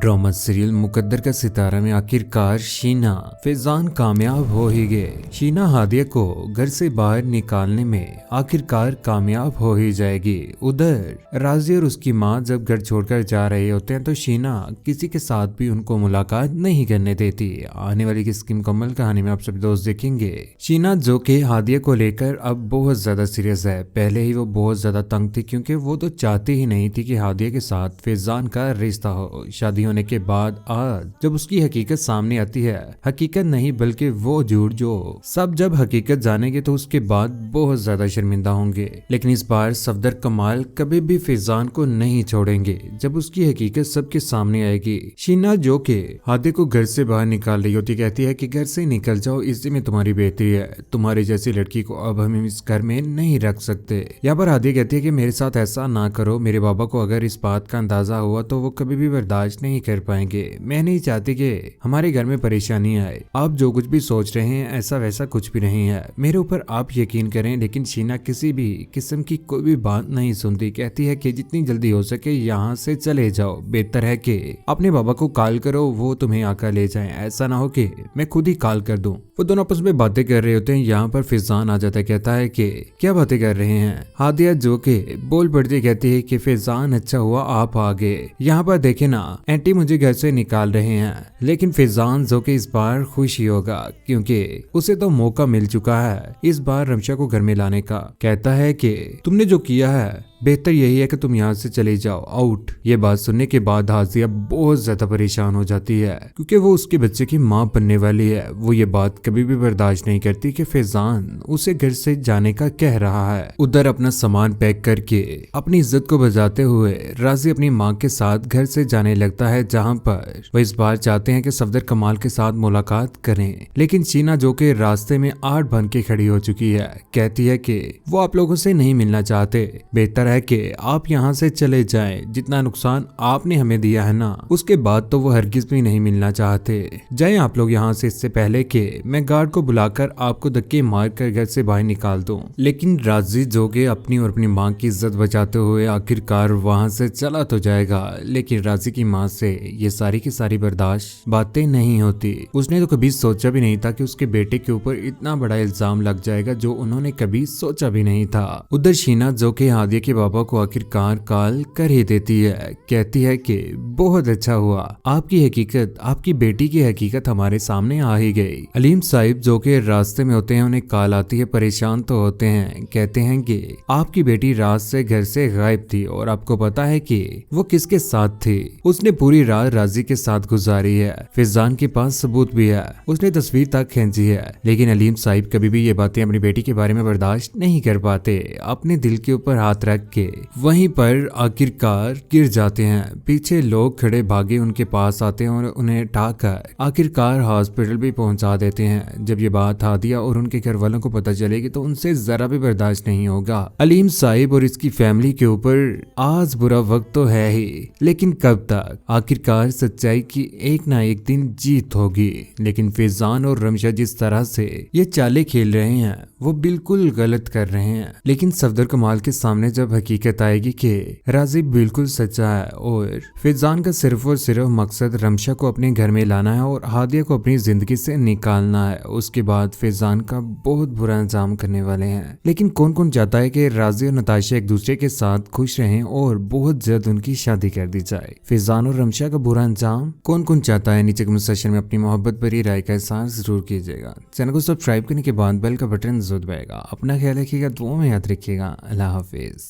Drama serial मुकद्दर का सितारा में आखिरकार शीना फैजान कामयाब हो ही गए। शीना हादिया को घर से बाहर निकालने में आखिरकार कामयाब हो ही जाएगी। उधर राजी और उसकी माँ जब घर छोड़कर जा रहे होते हैं तो शीना किसी के साथ भी उनको मुलाकात नहीं करने देती। आने वाली किसकी मुकम्मल कहानी में आप सभी दोस्त देखेंगे। शीना जो कि हादिया को लेकर अब बहुत ज्यादा सीरियस है। पहले ही वो बहुत ज्यादा तंग थी क्योंकि वो तो चाहती ही नहीं थी कि हादिया के साथ फैजान का रिश्ता हो। शादी होने के बाद आज जब उसकी हकीकत सामने आती है, हकीकत नहीं बल्कि वो झूठ जो सब जब हकीकत जानेंगे तो उसके बाद बहुत ज्यादा शर्मिंदा होंगे। लेकिन इस बार सफदर कमाल कभी भी फैजान को नहीं छोड़ेंगे। जब उसकी हकीकत सबके सामने आएगी, शीना जो के हादिया को घर से बाहर निकाल रही होती कहती है कि घर से निकल जाओ, इसी में तुम्हारी बेहतरी है। तुम्हारी जैसी लड़की को अब हम इस घर में नहीं रख सकते। यहाँ पर हादिया कहती है कि मेरे साथ ऐसा ना करो। मेरे बाबा को अगर इस बात का अंदाजा हुआ तो वो कभी भी बर्दाश्त नहीं कर पाएंगे। मैं नहीं चाहती कि हमारे घर में परेशानी आए। आप जो कुछ भी सोच रहे हैं ऐसा वैसा कुछ भी नहीं है। मेरे ऊपर आप यकीन करें। लेकिन शीना किसी भी किस्म की कोई भी बात नहीं सुनती। कहती है कि जितनी जल्दी हो सके यहाँ से चले जाओ। बेहतर है कि अपने बाबा को कॉल करो, वो तुम्हें आकर ले जाएं। ऐसा ना हो कि मैं खुद ही कॉल कर दूं। वो दोनों आपस में बातें कर रहे होते हैं। यहाँ पर फैजान आ जाता है, कहता है कि क्या बातें कर रहे हैं। हादिया जो के बोल पड़ती कहती है कि फैजान अच्छा हुआ आप आ गए। यहाँ पर देखे ना, आंटी मुझे घर से निकाल रहे हैं। लेकिन फैजान जो कि इस बार खुश ही होगा क्योंकि उसे तो मौका मिल चुका है इस बार रमशा को घर में लाने का। कहता है कि तुमने जो किया है बेहतर यही है कि तुम यहाँ से चले जाओ, आउट। ये बात सुनने के बाद हादिया बहुत ज्यादा परेशान हो जाती है क्योंकि वो उसके बच्चे की माँ बनने वाली है। वो ये बात कभी भी बर्दाश्त नहीं करती कि फैजान उसे घर से जाने का कह रहा है। उधर अपना सामान पैक करके अपनी इज्जत को बचाते हुए राजी अपनी माँ के साथ घर से जाने लगता है, जहाँ पर वह इस बार चाहते हैं कि सफदर कमाल के साथ मुलाकात करें। लेकिन शीना जो के रास्ते में आड़ बन के खड़ी हो चुकी है, कहती है कि वो आप लोगों से नहीं मिलना चाहते। बेहतर है कि आप यहाँ से चले जाएं। जितना नुकसान आपने हमें दिया है ना, उसके बाद तो वो हरगिज भी नहीं मिलना चाहते। जाएं आप लोग यहाँ से, इससे पहले कि मैं गार्ड को बुलाकर आपको धक्के मार कर घर से बाहर निकाल दूं। लेकिन राजी जो के अपनी और अपनी माँ की इज्जत बचाते हुए आखिरकार वहाँ से चला तो जाएगा। लेकिन राजी की माँ से ये सारी की सारी बर्दाश्त बातें नहीं होती। उसने तो कभी सोचा भी नहीं था कि उसके बेटे के ऊपर इतना बड़ा इल्जाम लग जाएगा जो उन्होंने कभी सोचा भी नहीं था। उधर शीना जो के हादिया के बाबा को आखिरकार कॉल कर ही देती है। कहती है कि बहुत अच्छा हुआ, आपकी हकीकत, आपकी बेटी की हकीकत हमारे सामने आ ही गई। अलीम साहिब जो के रास्ते में होते हैं, उन्हें कॉल आती है। परेशान तो होते हैं, कहते हैं कि आपकी बेटी रात से घर से गायब थी और आपको पता है कि वो किसके साथ थी। उसने पूरी रात राजी के साथ गुजारी है। फैजान के पास सबूत भी है, उसने तस्वीर तक खींची है। लेकिन अलीम साहिब कभी भी ये बातें अपनी बेटी के बारे में बर्दाश्त नहीं कर पाते। अपने दिल के ऊपर हाथ रख के वहीं पर आखिरकार गिर जाते हैं। पीछे लोग खड़े भागे उनके पास आते हैं और उन्हें उठाकर आखिरकार हॉस्पिटल भी पहुंचा देते हैं। जब ये बात हादिया और उनके घर वालों को पता चलेगी तो उनसे जरा भी बर्दाश्त नहीं होगा। अलीम साहिब और इसकी फैमिली के ऊपर आज बुरा वक्त तो है ही, लेकिन कब तक। आखिरकार सच्चाई की एक ना एक दिन जीत होगी। लेकिन फैजान और रमशा जिस तरह से ये चालें खेल रहे हैं वो बिल्कुल गलत कर रहे हैं। लेकिन सफदर कमाल के सामने जब हकीकत आएगी कि राजी बिल्कुल सच्चा है और फैजान का सिर्फ और सिर्फ मकसद रमशा को अपने घर में लाना है और हादिया को अपनी जिंदगी से निकालना है, उसके बाद फैजान का बहुत बुरा अंजाम करने वाले हैं। लेकिन कौन कौन चाहता है कि राजी और नताशा एक दूसरे के साथ खुश रहें और बहुत जल्द उनकी शादी कर दी जाए। फैजान और रमशा का बुरा अंजाम कौन कौन चाहता है, नीचे कमेंट सेक्शन में अपनी मोहब्बत भरी राय का इज़हार जरूर कीजिएगा। चैनल को सब्सक्राइब करने के बाद बेल का बटन जरूर दबाएगा। अपना ख्याल रखिएगा, दुआ में याद रखिएगा। अल्लाह हाफिज।